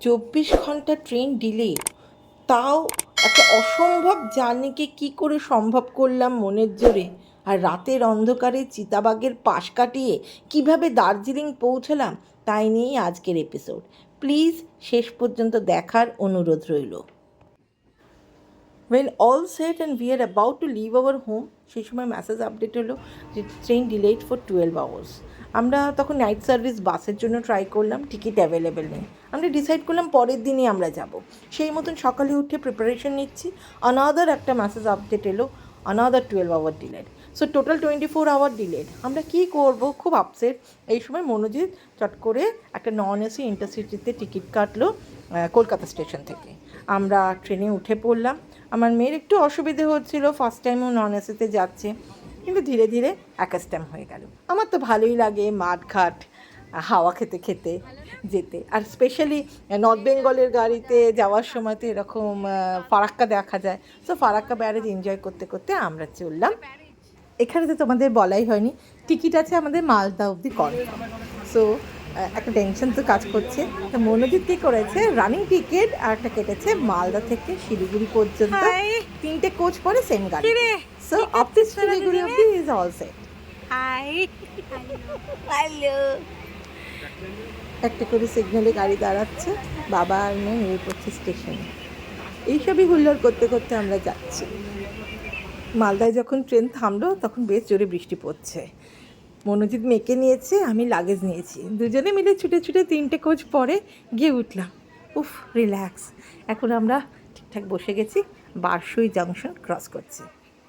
24 ঘন্টা train delay, তাও একটা অসম্ভব জার্নিকে কী করে সম্ভব করলাম মনের জোরে। আর রাতের অন্ধকারে চিতাবাঘের পাশ কাটিয়ে কিভাবে দার্জিলিং পৌঁছলাম, তাই নিয়েই আজকের এপিসোড। প্লিজ শেষ পর্যন্ত দেখার অনুরোধ রইল। When all said and we are about to leave our home, সেই সময় মেসেজ আপডেট হলো যে ট্রেন ডিলেড ফর 12 hours। আমরা তখন নাইট সার্ভিস বাসের জন্য ট্রাই করলাম, টিকিট অ্যাভেলেবেল নেই। আমরা ডিসাইড করলাম পরের দিনই আমরা যাব। সেই মতন সকালে উঠে প্রিপারেশন নিচ্ছি, অনাদার একটা মেসেজ আপডেট এলো, অনাদার 12 hour delayed. So total 24 hour delayed. আমরা কী করব, খুব আপসেট। এই সময় মনোজিৎ চট করে একটা নন এসি ইন্টারসিটিতে টিকিট কাটলো কলকাতা স্টেশন থেকে। আমরা ট্রেনে উঠে পড়লাম। আমার মেয়ের একটু অসুবিধে হচ্ছিল, ফার্স্ট টাইমও নন এসিতে যাচ্ছে, কিন্তু ধীরে ধীরে অ্যাকাস্টাম হয়ে গেল। আমার তো ভালোই লাগে মাঠঘাট হাওয়া খেতে খেতে যেতে, আর স্পেশালি নর্থ বেঙ্গলের গাড়িতে যাওয়ার সময় তো এরকম ফারাক্কা দেখা যায়। সো ফারাক্কা ব্যারেজ এনজয় করতে করতে আমরা চললাম। এখানে তো তোমাদের বলাই হয়নি, টিকিট আছে আমাদের মালদা অবধি কনফার্ম। সো একটা টেনশন তো কাজ করছে। তা মনোজিৎ কী করেছে, রানিং টিকিট আর একটা কেটেছে মালদা থেকে শিলিগুড়ি পর্যন্ত, 3টে কোচ পরে সেম গাড়ি। সো আপ টু শিলিগুড়ি অবধি is all set. Hi, hello. একটা করে সিগন্যালে গাড়ি দাঁড়াচ্ছে, বাবা আর মেয়ে নেমে পড়ছে স্টেশনে। এইসবই হুল্লোড় করতে করতে আমরা যাচ্ছি। মালদায় যখন ট্রেন থামলো তখন বেশ জোরে বৃষ্টি পড়ছে। মনোজিৎ মেয়েকে নিয়েছে, আমি লাগেজ নিয়েছি, দুজনে মিলে ছুটে ছুটে 3টে কোচ পরে গিয়ে উঠলাম। উফ, রিল্যাক্স। এখন আমরা ঠিকঠাক বসে গেছি, বারসুই জাংশন ক্রস করছি।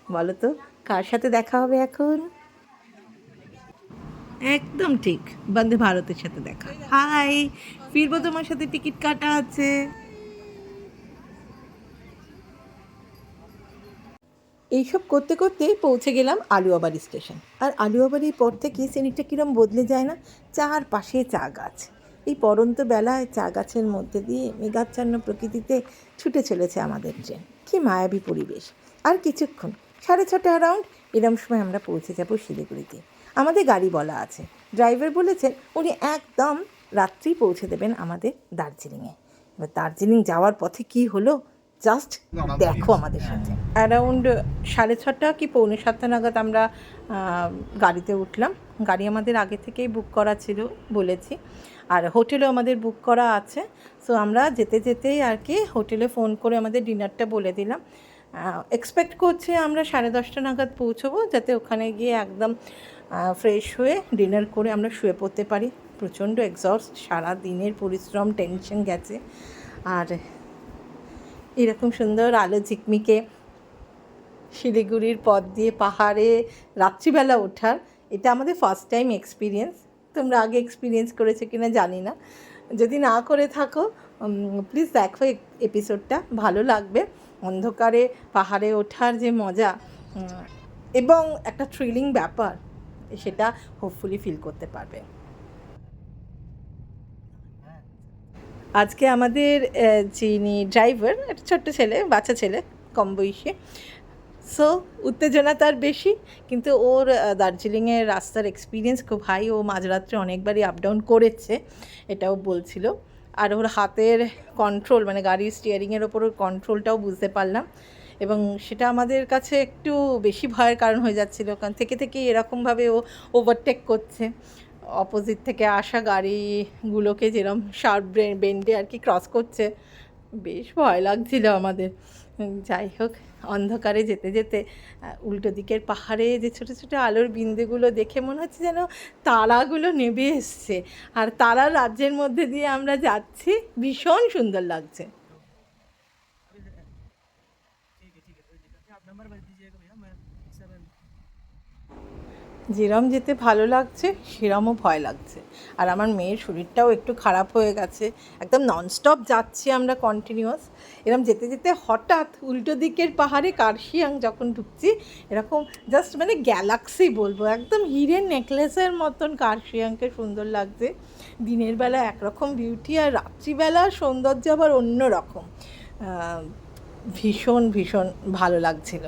বলো তো কার সাথে দেখা হবে এখন? একদম ঠিক, বন্দে ভারতের সাথে দেখা। হাই, ফিরবো তোমার সাথে, টিকিট কাটা আছে। এইসব করতে করতেই পৌঁছে গেলাম আলুয়াবাড়ি স্টেশন। আর আলুয়াবাড়ির পর থেকে সিনিটা কীরম বদলে যায় না, চারপাশে চা গাছ। এই পড়ন্ত বেলায় চা গাছের মধ্যে দিয়ে মেঘাচ্ছন্ন প্রকৃতিতে ছুটে চলেছে আমাদের ট্রেন। কী মায়াবী পরিবেশ। আর কিছুক্ষণ, 6:30 অ্যারাউন্ড এরম সময় আমরা পৌঁছে যাব শিলিগুড়িতে। আমাদের গাড়ি বলা আছে, ড্রাইভার বলেছেন উনি একদম রাত্রি পৌঁছে দেবেন আমাদের দার্জিলিংয়ে। এবার দার্জিলিং যাওয়ার পথে কি হলো জাস্ট দেখো আমাদের সাথে। অ্যারাউন্ড 6:30 কি 6:45 নাগাদ আমরা গাড়িতে উঠলাম। গাড়ি আমাদের আগে থেকেই বুক করা ছিল বলেছি, আর হোটেলও আমাদের বুক করা আছে। সো আমরা যেতে যেতেই আর কি হোটেলে ফোন করে আমাদের ডিনারটা বলে দিলাম। এক্সপেক্ট করছি আমরা 10:30 নাগাদ পৌঁছবো, যাতে ওখানে গিয়ে একদম ফ্রেশ হয়ে ডিনার করে আমরা শুয়ে পড়তে পারি। প্রচণ্ড এক্সস্ট, সারা দিনের পরিশ্রম, টেনশন গেছে। আর এরকম সুন্দর আলো ঝিকমিকে শিলিগুড়ির পথ দিয়ে পাহাড়ে রাত্রিবেলা ওঠার, এটা আমাদের ফার্স্ট টাইম এক্সপিরিয়েন্স। তোমরা আগে এক্সপিরিয়েন্স করেছো কিনা জানি না, যদি না করে থাকো প্লিজ দেখো এপিসোডটা, ভালো লাগবে। অন্ধকারে পাহাড়ে ওঠার যে মজা এবং একটা থ্রিলিং ব্যাপার, সেটা হোপফুলি ফিল করতে পারবে। আজকে আমাদের যিনি ড্রাইভার, একটা ছোট্ট ছেলে, বাচ্চা ছেলে, কম বয়সী। সো উত্তেজনা তার বেশি, কিন্তু ওর দার্জিলিংয়ের রাস্তার এক্সপিরিয়েন্স খুব হাই। ও মাঝরাত্রে অনেকবারই আপ ডাউন করেছে, এটাও বলছিল। আর ওর হাতের কন্ট্রোল, মানে গাড়ির স্টিয়ারিংয়ের ওপর ওর কন্ট্রোলটাও বুঝতে পারলাম, এবং সেটা আমাদের কাছে একটু বেশি ভয়ের কারণ হয়ে যাচ্ছিলো, কারণ থেকে থেকেই এরকমভাবে ও ওভারটেক করছে অপোজিট থেকে আসা গাড়িগুলোকে, যেরকম শার্প বেন্ডে আর কি ক্রস করছে। বেশ ভয় লাগছিল আমাদের। যাই হোক, অন্ধকারে যেতে যেতে উল্টো দিকের পাহাড়ে যে ছোটো ছোটো আলোর বিন্দুগুলো দেখে মনে হচ্ছে যেন তারাগুলো নেমে এসছে, আর তারার রাজ্যের মধ্যে দিয়ে আমরা যাচ্ছি। ভীষণ সুন্দর লাগছে। যেরম যেতে ভালো লাগছে সেরমও ভয় লাগছে। আর আমার মেয়ের শরীরটাও একটু খারাপ হয়ে গেছে, একদম ননস্টপ যাচ্ছি আমরা কন্টিনিউয়াস। এরম যেতে যেতে হঠাৎ উল্টো দিকের পাহাড়ে কার্শিয়াং যখন ঢুকছি, এরকম জাস্ট মানে গ্যালাক্সি বলবো, একদম হিরের নেকলেসের মতন কার্শিয়াংকে সুন্দর লাগছে। দিনের বেলা একরকম বিউটি, আর রাত্রিবেলা সৌন্দর্য আবার অন্য রকম। ভীষণ ভীষণ ভালো লাগছিল।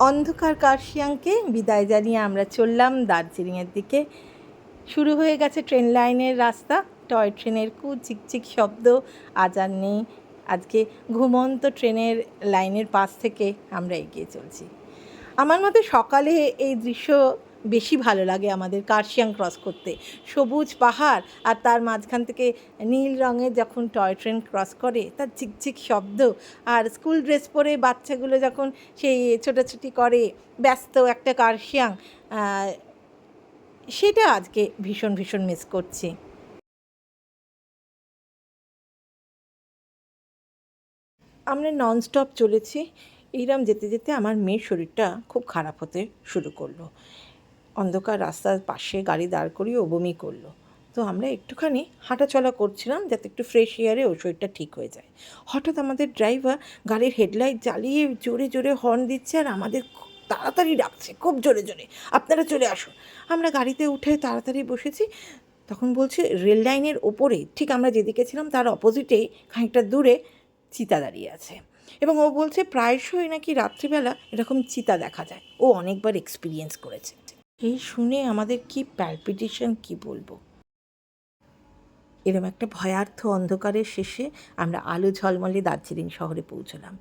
অন্ধকার কার্শিয়াংকে বিদায় জানিয়ে আমরা চললাম দার্জিলিংয়ের দিকে। শুরু হয়ে গেছে ট্রেন লাইনের রাস্তা, টয় ট্রেনের ঝিকঝিক শব্দ আজ আর নেই। আজকে ঘুমন্ত ট্রেনের লাইনের পাশ থেকে আমরা এগিয়ে চলছি। আমার মতে সকালে এই দৃশ্য বেশি ভালো লাগে আমাদের কার্শিয়াং ক্রস করতে। সবুজ পাহাড় আর তার মাঝখান থেকে নীল রঙের যখন টয় ট্রেন ক্রস করে তার ঝিকঝিক শব্দ, আর স্কুল ড্রেস পরে বাচ্চাগুলো যখন সেই ছোটাছুটি করে, ব্যস্ত একটা কার্শিয়াং, সেটা আজকে ভীষণ ভীষণ মিস করছি। আমরা ননস্টপ চলেছি। এইরকম যেতে যেতে আমার মেয়ের শরীরটা খুব খারাপ হতে শুরু করলো। অন্ধকার রাস্তার পাশে গাড়ি দাঁড় করিয়ে ও বমি করলো। তো আমরা একটুখানি হাঁটাচলা করছিলাম যাতে একটু ফ্রেশ এয়ারে ওর শরীরটা ঠিক হয়ে যায়। হঠাৎ আমাদের ড্রাইভার গাড়ির হেডলাইট জ্বালিয়ে জোরে জোরে হর্ন দিচ্ছে আর আমাদের খুব তাড়াতাড়ি ডাকছে, খুব জোরে জোরে, আপনারা চলে আসুন। আমরা গাড়িতে উঠে তাড়াতাড়ি বসেছি। তখন বলছে রেল লাইনের ওপরে, ঠিক আমরা যেদিকে ছিলাম তার অপোজিটেই খানিকটা দূরে চিতা দাঁড়িয়ে আছে, এবং ও বলছে প্রায়শই নাকি রাত্রিবেলা এরকম চিতা দেখা যায়, ও অনেকবার এক্সপিরিয়েন্স করেছে। এই শুনে আমাদের কি প্যালপিটেশন কি বলবো। এরম একটা ভয়ার্থ অন্ধকারের শেষে আমরা আলো ঝলমলে দার্জিলিং শহরে পৌঁছলাম।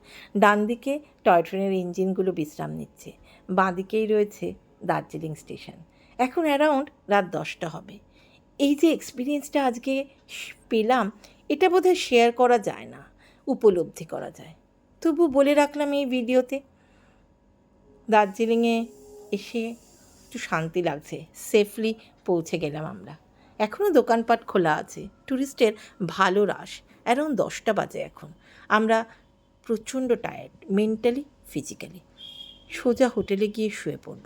ডান দিকে টয় ট্রেনের ইঞ্জিনগুলো বিশ্রাম নিচ্ছে, বাঁ দিকেই রয়েছে দার্জিলিং স্টেশন। এখন অ্যারাউন্ড রাত 10টা হবে। এই যে এক্সপিরিয়েন্সটা আজকে পেলাম, এটা বোধহয় শেয়ার করা যায় না, উপলব্ধি করা যায়। তবু বলে রাখলাম এই ভিডিওতে। দার্জিলিংয়ে এসে একটু শান্তি লাগছে, সেফলি পৌঁছে গেলাম আমরা। এখনও দোকানপাট খোলা আছে, ট্যুরিস্টের ভালো রাশ। অ্যারাউন্ড 10টা বাজে এখন। আমরা প্রচণ্ড টায়ার্ড, মেন্টালি ফিজিক্যালি। সোজা হোটেলে গিয়ে শুয়ে পড়ব।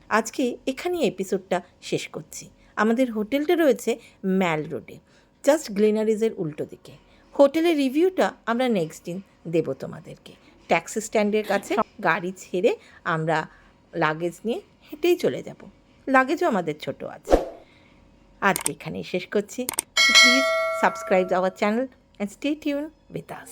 আজকে এখানেই এপিসোডটা শেষ করছি। আমাদের হোটেলটা রয়েছে ম্যাল রোডে, জাস্ট গ্লিনারিজের উল্টো দিকে। হোটেলের রিভিউটা আমরা নেক্সট দিন দেবো তোমাদেরকে। ট্যাক্সি স্ট্যান্ডের কাছে গাড়ি ছেড়ে আমরা লাগেজ নিয়ে হেঁটেই চলে যাব। লাগেজও আমাদের ছোট আছে। আজকে এখানেই শেষ করছি। Please subscribe our channel and stay tune with us.